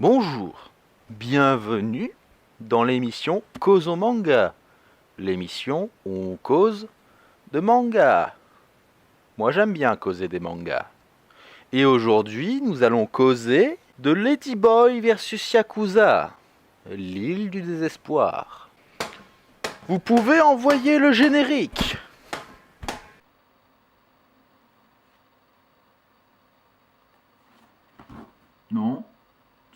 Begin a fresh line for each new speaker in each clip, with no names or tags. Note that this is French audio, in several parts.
Bonjour, bienvenue dans l'émission Causo Manga, l'émission où on cause de manga. Moi j'aime bien causer des mangas. Et aujourd'hui nous allons causer de Ladyboy versus Yakuza, l'île du désespoir. Vous pouvez envoyer le générique.
Non,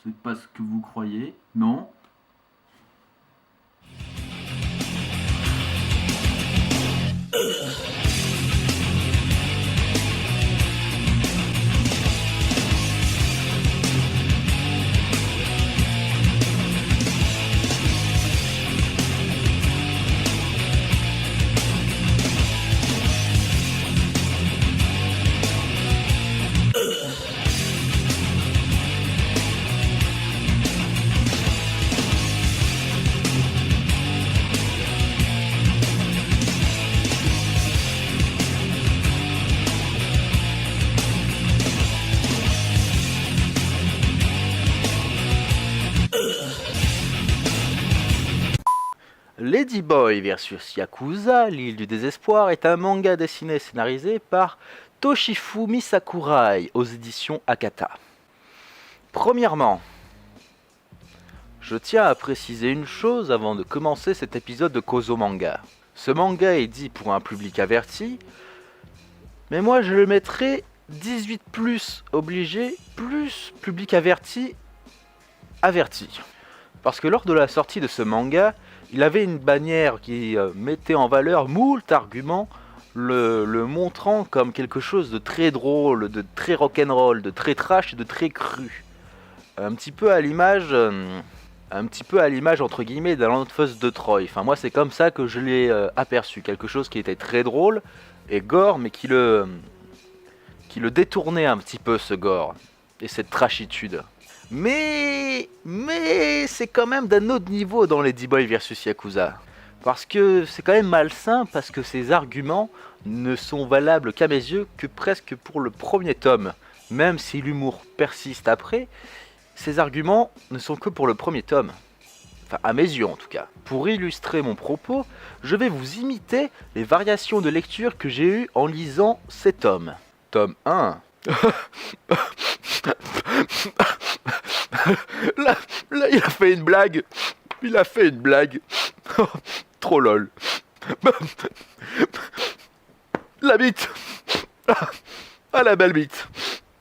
c'est pas ce que vous croyez. Non.
Ladyboy versus Yakuza, l'île du désespoir, est un manga dessiné et scénarisé par Toshifumi Sakurai aux éditions Akata. Premièrement, je tiens à préciser une chose avant de commencer cet épisode de Causo Manga. Ce manga est dit pour un public averti, mais moi je le mettrais 18+, obligé, plus public averti. Parce que lors de la sortie de ce manga, il avait une bannière qui mettait en valeur moult arguments, le montrant comme quelque chose de très drôle, de très rock'n'roll, de très trash et de très cru. Un petit peu à l'image entre guillemets d'un Landfuss de Troy. Enfin moi c'est comme ça que je l'ai aperçu, quelque chose qui était très drôle et gore, mais qui le détournait un petit peu, ce gore et cette trashitude. Mais c'est quand même d'un autre niveau dans Ladyboy versus Yakuza. Parce que c'est quand même malsain, parce que ces arguments ne sont valables qu'à mes yeux que presque pour le premier tome. Même si l'humour persiste après, ces arguments ne sont que pour le premier tome. Enfin, à mes yeux en tout cas. Pour illustrer mon propos, je vais vous imiter les variations de lecture que j'ai eues en lisant ces tomes. Tome 1. Là, il a fait une blague. Trop lol. La bite. Ah, la belle bite.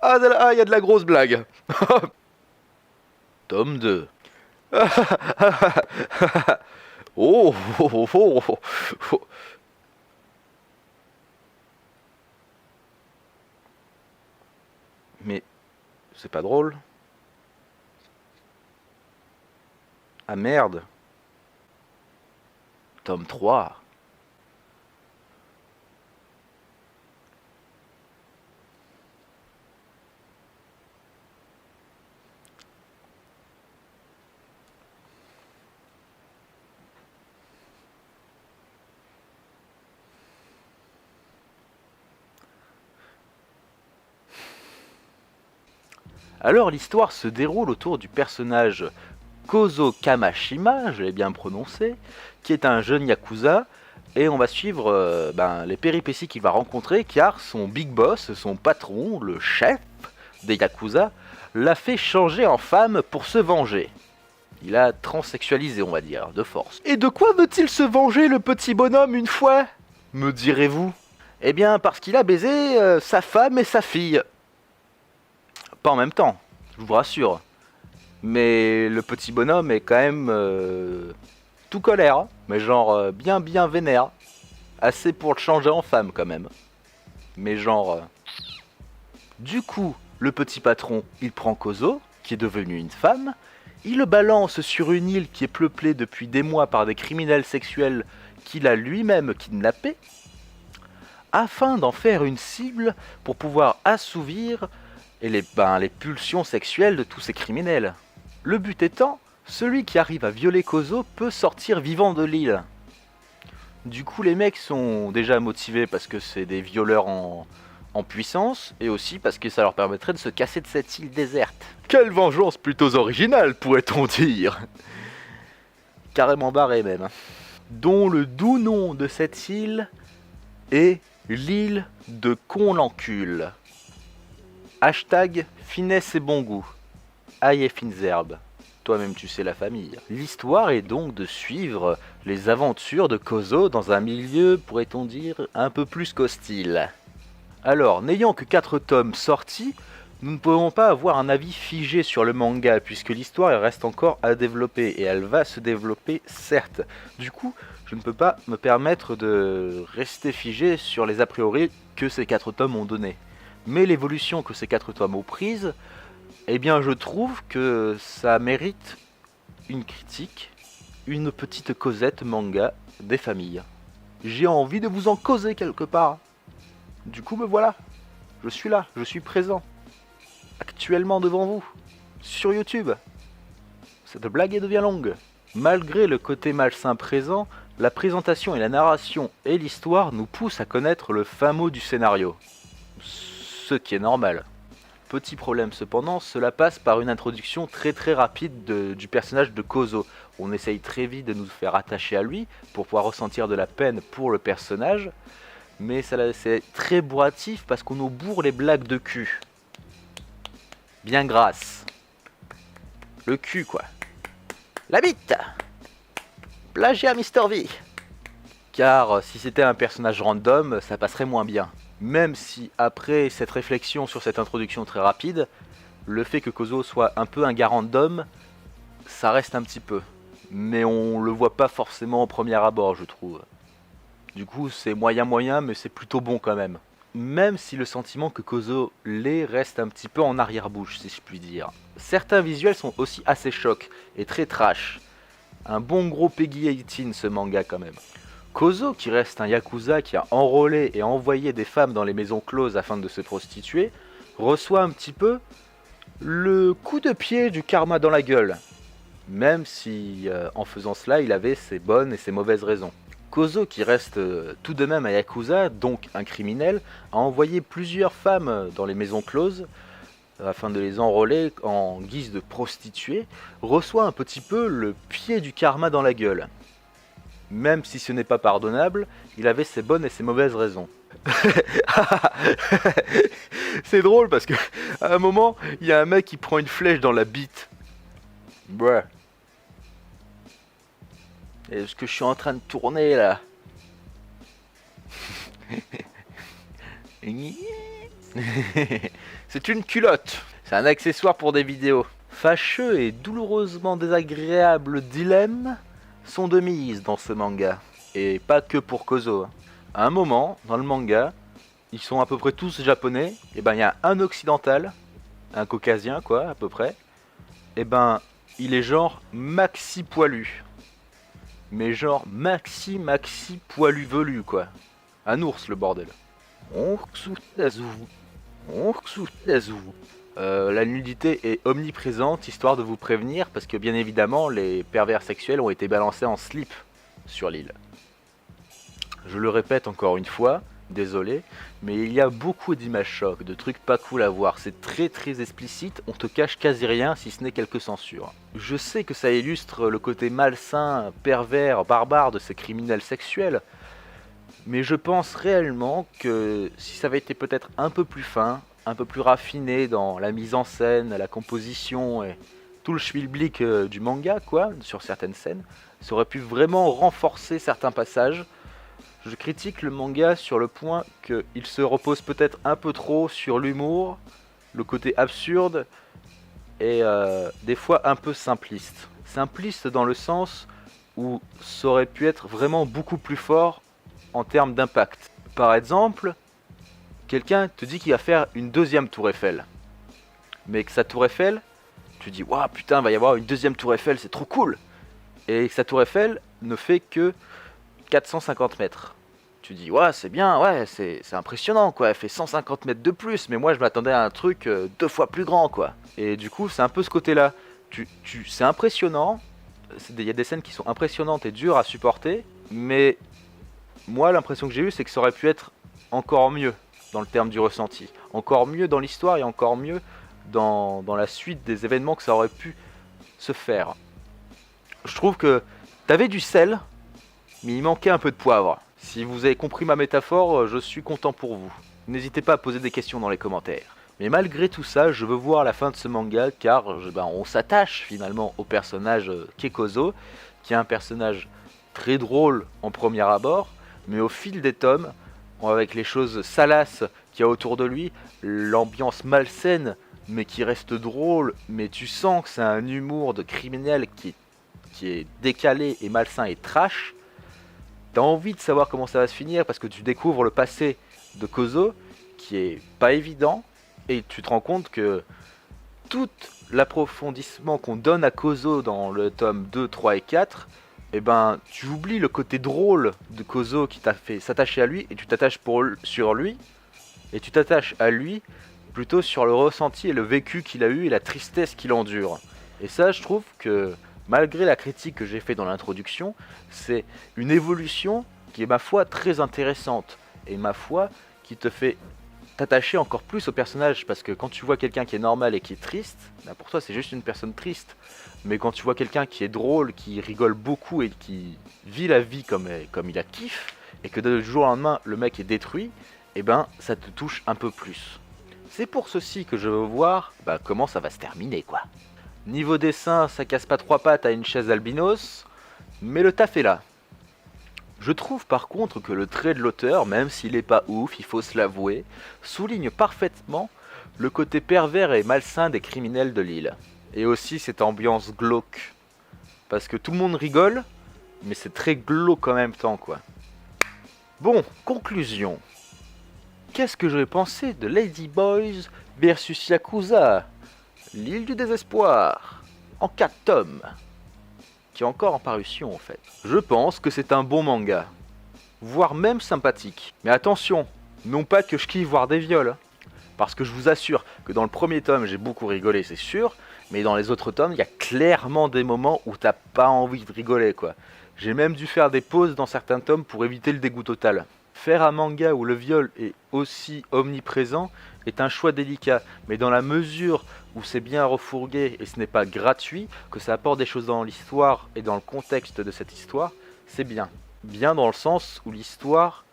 Ah, il y a de la grosse blague. Tome 2. Oh, oh, oh, oh, oh. Mais c'est pas drôle. Ah merde. Tome 3. Alors l'histoire se déroule autour du personnage Kozo Kamashima, je l'ai bien prononcé, qui est un jeune Yakuza, et on va suivre les péripéties qu'il va rencontrer, car son big boss, son patron, le chef des Yakuza, l'a fait changer en femme pour se venger. Il a transsexualisé, on va dire, de force. Et de quoi veut-il se venger, le petit bonhomme, une fois, me direz-vous? Eh bien, parce qu'il a baisé sa femme et sa fille. Pas en même temps, je vous rassure. Mais le petit bonhomme est quand même tout colère, hein, mais genre bien vénère. Assez pour le changer en femme quand même. Mais genre... Du coup, le petit patron, il prend Kozo, qui est devenu une femme, il le balance sur une île qui est peuplée depuis des mois par des criminels sexuels qu'il a lui-même kidnappés, afin d'en faire une cible pour pouvoir assouvir les pulsions sexuelles de tous ces criminels. Le but étant, celui qui arrive à violer Kozo peut sortir vivant de l'île. Du coup, les mecs sont déjà motivés parce que c'est des violeurs en en puissance, et aussi parce que ça leur permettrait de se casser de cette île déserte. Quelle vengeance plutôt originale, pourrait-on dire. Carrément barré même. Dont le doux nom de cette île est l'île de Conlancule. Hashtag finesse et bon goût. Aïe et fines herbes. Toi-même tu sais la famille. L'histoire est donc de suivre les aventures de Kozo dans un milieu, pourrait-on dire, un peu plus qu'hostile. Alors, n'ayant que 4 tomes sortis, nous ne pouvons pas avoir un avis figé sur le manga, puisque l'histoire reste encore à développer, et elle va se développer certes. Du coup, je ne peux pas me permettre de rester figé sur les a priori que ces 4 tomes ont donné. Mais l'évolution que ces 4 tomes ont prise, eh bien je trouve que ça mérite une critique, une petite causette manga des familles. J'ai envie de vous en causer quelque part. Du coup me voilà, je suis là, je suis présent, actuellement devant vous, sur YouTube. Cette blague devient longue. Malgré le côté malsain présent, la présentation et la narration et l'histoire nous poussent à connaître le fin mot du scénario. Ce qui est normal. Petit problème cependant, cela passe par une introduction très rapide du personnage de Kozo. On essaye très vite de nous faire attacher à lui pour pouvoir ressentir de la peine pour le personnage, mais c'est très bourratif parce qu'on nous bourre les blagues de cul. Bien grasse. Le cul quoi. La bite. Plagiat Mr V. Car si c'était un personnage random, ça passerait moins bien. Même si après cette réflexion sur cette introduction très rapide, le fait que Kozo soit un peu un gars random, ça reste un petit peu. Mais on le voit pas forcément au premier abord, je trouve. Du coup, c'est moyen, mais c'est plutôt bon quand même. Même si le sentiment que Kozo l'est reste un petit peu en arrière-bouche, si je puis dire. Certains visuels sont aussi assez chocs et très trash. Un bon gros Peggy 18 ce manga quand même. Kozo, qui reste un yakuza qui a enrôlé et envoyé des femmes dans les maisons closes afin de se prostituer, reçoit un petit peu le coup de pied du karma dans la gueule. Même si en faisant cela, il avait ses bonnes et ses mauvaises raisons. Kozo, qui reste tout de même un yakuza, donc un criminel, a envoyé plusieurs femmes dans les maisons closes afin de les enrôler en guise de prostituées, reçoit un petit peu le pied du karma dans la gueule. Même si ce n'est pas pardonnable, il avait ses bonnes et ses mauvaises raisons. C'est drôle parce que à un moment, il y a un mec qui prend une flèche dans la bite. Bruh. Est-ce que je suis en train de tourner là? C'est une culotte. C'est un accessoire pour des vidéos. Fâcheux et douloureusement désagréables dilemmes sont de mise dans ce manga. Et pas que pour Kozo. À un moment, dans le manga, ils sont à peu près tous japonais. Et ben il y a un occidental, un caucasien quoi, à peu près. Et ben il est genre maxi poilu. Mais genre maxi poilu velu quoi. Un ours le bordel. La nudité est omniprésente, histoire de vous prévenir, parce que bien évidemment, les pervers sexuels ont été balancés en slip sur l'île. Je le répète encore une fois, désolé, mais il y a beaucoup d'images chocs, de trucs pas cool à voir, c'est très explicite, on te cache quasi rien si ce n'est quelques censures. Je sais que ça illustre le côté malsain, pervers, barbare de ces criminels sexuels, mais je pense réellement que si ça avait été peut-être un peu plus fin, un peu plus raffiné dans la mise en scène, la composition et tout le schmilblick du manga, quoi, sur certaines scènes, ça aurait pu vraiment renforcer certains passages. Je critique le manga sur le point qu'il se repose peut-être un peu trop sur l'humour, le côté absurde et des fois un peu simpliste. Simpliste dans le sens où ça aurait pu être vraiment beaucoup plus fort en termes d'impact. Par exemple, quelqu'un te dit qu'il va faire une deuxième tour Eiffel. Mais que sa tour Eiffel, tu dis waouh putain, il va y avoir une deuxième tour Eiffel, c'est trop cool. Et que sa tour Eiffel ne fait que 450 mètres. Tu dis ouais c'est bien, ouais c'est impressionnant quoi, elle fait 150 mètres de plus, mais moi je m'attendais à un truc 2 fois plus grand quoi. Et du coup c'est un peu ce côté là, c'est impressionnant, il y a des scènes qui sont impressionnantes et dures à supporter, mais moi l'impression que j'ai eue c'est que ça aurait pu être encore mieux. dans le terme du ressenti. Encore mieux dans l'histoire et encore mieux dans la suite des événements que ça aurait pu se faire. Je trouve que t'avais du sel, mais il manquait un peu de poivre. Si vous avez compris ma métaphore, je suis content pour vous. N'hésitez pas à poser des questions dans les commentaires. Mais malgré tout ça, je veux voir la fin de ce manga car on s'attache finalement au personnage Kekozo, qui est un personnage très drôle en premier abord, mais au fil des tomes, avec les choses salaces qu'il y a autour de lui, l'ambiance malsaine, mais qui reste drôle, mais tu sens que c'est un humour de criminel qui est décalé et malsain et trash. T'as envie de savoir comment ça va se finir parce que tu découvres le passé de Kozo, qui est pas évident, et tu te rends compte que tout l'approfondissement qu'on donne à Kozo dans le tome 2, 3 et 4, eh ben, tu oublies le côté drôle de Kozo qui t'a fait s'attacher à lui, et tu t'attaches sur lui, et tu t'attaches à lui plutôt sur le ressenti et le vécu qu'il a eu et la tristesse qu'il endure. Et ça, je trouve que, malgré la critique que j'ai fait dans l'introduction, c'est une évolution qui est, ma foi, très intéressante, et ma foi, qui te fait t'attacher encore plus au personnage, parce que quand tu vois quelqu'un qui est normal et qui est triste, bah pour toi c'est juste une personne triste. Mais quand tu vois quelqu'un qui est drôle, qui rigole beaucoup et qui vit la vie comme il a kiff, et que du jour au lendemain le mec est détruit, et ben ça te touche un peu plus. C'est pour ceci que je veux voir comment ça va se terminer quoi. Niveau dessin, ça casse pas trois pattes à une chaise albinos, mais le taf est là. Je trouve par contre que le trait de l'auteur, même s'il est pas ouf, il faut se l'avouer, souligne parfaitement le côté pervers et malsain des criminels de l'île. Et aussi cette ambiance glauque. Parce que tout le monde rigole, mais c'est très glauque en même temps quoi. Bon, conclusion. Qu'est-ce que je vais penser de Lady Boys versus Yakuza, l'île du désespoir, en 4 tomes, qui est encore en parution en fait. Je pense que c'est un bon manga, voire même sympathique. Mais attention, non pas que je kiffe voir des viols, parce que je vous assure que dans le premier tome j'ai beaucoup rigolé c'est sûr, mais dans les autres tomes il y a clairement des moments où t'as pas envie de rigoler quoi. J'ai même dû faire des pauses dans certains tomes pour éviter le dégoût total. Faire un manga où le viol est aussi omniprésent est un choix délicat, mais dans la mesure où c'est bien refourgué et ce n'est pas gratuit, que ça apporte des choses dans l'histoire et dans le contexte de cette histoire, c'est bien. Bien dans le sens où l'histoire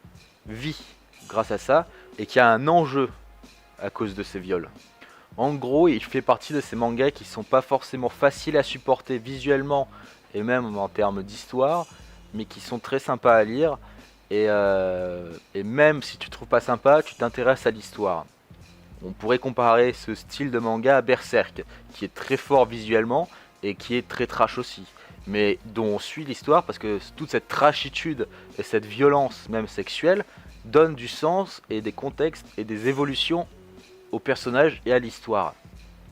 vit grâce à ça et qu'il y a un enjeu à cause de ces viols. En gros, il fait partie de ces mangas qui sont pas forcément faciles à supporter visuellement et même en termes d'histoire, mais qui sont très sympas à lire. Et même si tu trouves pas sympa, tu t'intéresses à l'histoire. On pourrait comparer ce style de manga à Berserk, qui est très fort visuellement et qui est très trash aussi, mais dont on suit l'histoire parce que toute cette trashitude et cette violence même sexuelle donne du sens et des contextes et des évolutions aux personnages et à l'histoire.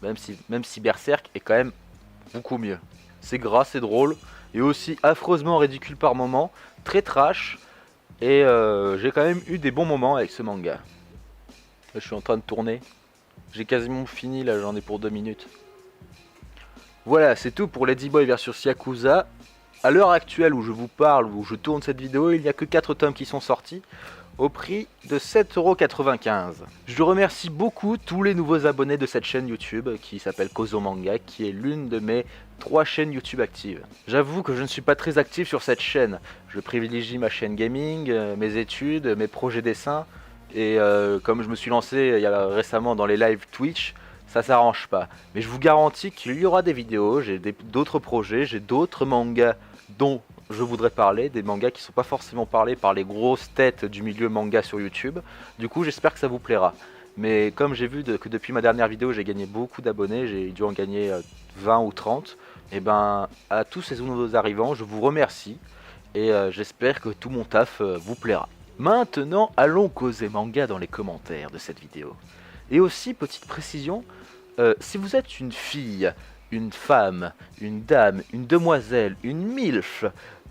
Même si Berserk est quand même beaucoup mieux. C'est gras, c'est drôle, et aussi affreusement ridicule par moments, très trash. Et j'ai quand même eu des bons moments avec ce manga. Là, je suis en train de tourner. J'ai quasiment fini, là j'en ai pour 2 minutes. Voilà, c'est tout pour Lady Boy versus Yakuza. À l'heure actuelle où je vous parle, où je tourne cette vidéo, il n'y a que 4 tomes qui sont sortis, au prix de 7,95 €. Je remercie beaucoup tous les nouveaux abonnés de cette chaîne YouTube qui s'appelle Kozo Manga, qui est l'une de mes 3 chaînes YouTube actives. J'avoue que je ne suis pas très actif sur cette chaîne. Je privilégie ma chaîne gaming, mes études, mes projets dessins, et comme je me suis lancé il y a récemment dans les lives Twitch, ça s'arrange pas. Mais je vous garantis qu'il y aura des vidéos, j'ai d'autres projets, j'ai d'autres mangas dont je voudrais parler, des mangas qui ne sont pas forcément parlés par les grosses têtes du milieu manga sur YouTube. Du coup, j'espère que ça vous plaira. Mais comme j'ai vu que depuis ma dernière vidéo, j'ai gagné beaucoup d'abonnés, j'ai dû en gagner 20 ou 30, et ben à tous ces nouveaux arrivants, je vous remercie et j'espère que tout mon taf vous plaira. Maintenant, allons causer manga dans les commentaires de cette vidéo. Et aussi, petite précision, si vous êtes une fille, une femme, une dame, une demoiselle, une milf,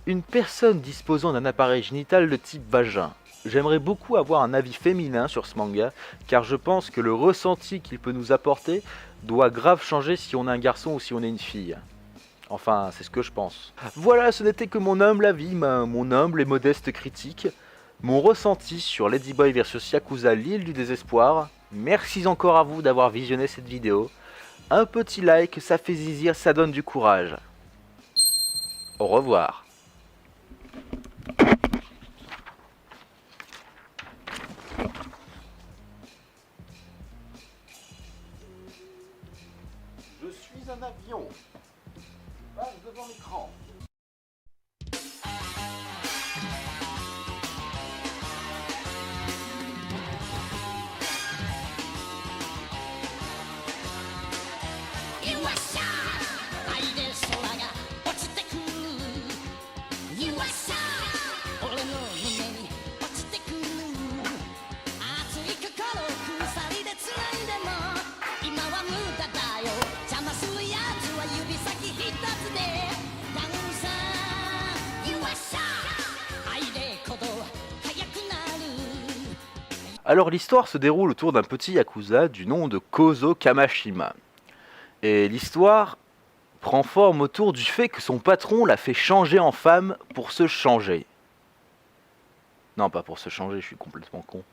une personne disposant d'un appareil génital de type vagin, j'aimerais beaucoup avoir un avis féminin sur ce manga, car je pense que le ressenti qu'il peut nous apporter doit grave changer si on est un garçon ou si on est une fille. Enfin, c'est ce que je pense. Voilà, ce n'était que mon humble avis, mon humble et modeste critique. mon ressenti sur Ladyboy vs Yakuza l'île du désespoir. Merci encore à vous d'avoir visionné cette vidéo. Un petit like, ça fait zizir, ça donne du courage. Au revoir. Je suis un avion. Passe devant l'écran. Alors l'histoire se déroule autour d'un petit yakuza du nom de Kozo Kamashima. Et l'histoire prend forme autour du fait que son patron l'a fait changer en femme pour se changer. Non, pas pour se changer, je suis complètement con.